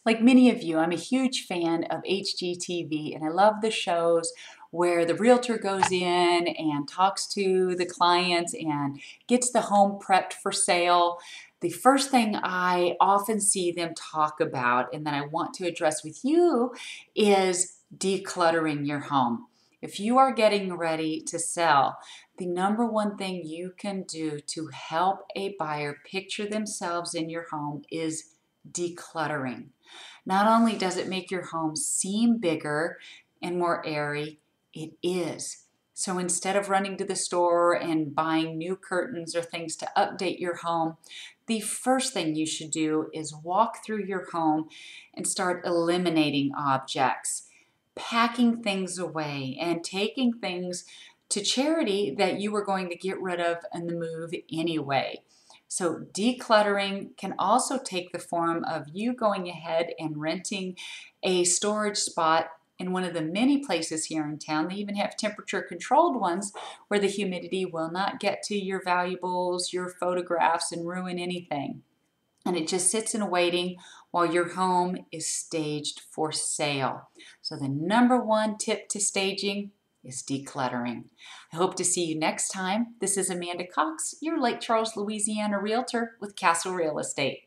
Like many of you, I'm a huge fan of HGTV, and I love the shows where the realtor goes in and talks to the clients and gets the home prepped for sale. The first thing I often see them talk about, and that I want to address with you, is decluttering your home. If you are getting ready to sell, the number one thing you can do to help a buyer picture themselves in your home is decluttering. Not only does it make your home seem bigger and more airy, it is. So instead of running to the store and buying new curtains or things to update your home, the first thing you should do is walk through your home and start eliminating objects, packing things away, and taking things to charity that you were going to get rid of in the move anyway. So decluttering can also take the form of you going ahead and renting a storage spot in one of the many places here in town. They even have temperature controlled ones where the humidity will not get to your valuables, your photographs, and ruin anything. And it just sits in waiting while your home is staged for sale. So the number one tip to staging is decluttering. I hope to see you next time. This is Amanda Cox, your Lake Charles, Louisiana realtor with Castle Real Estate.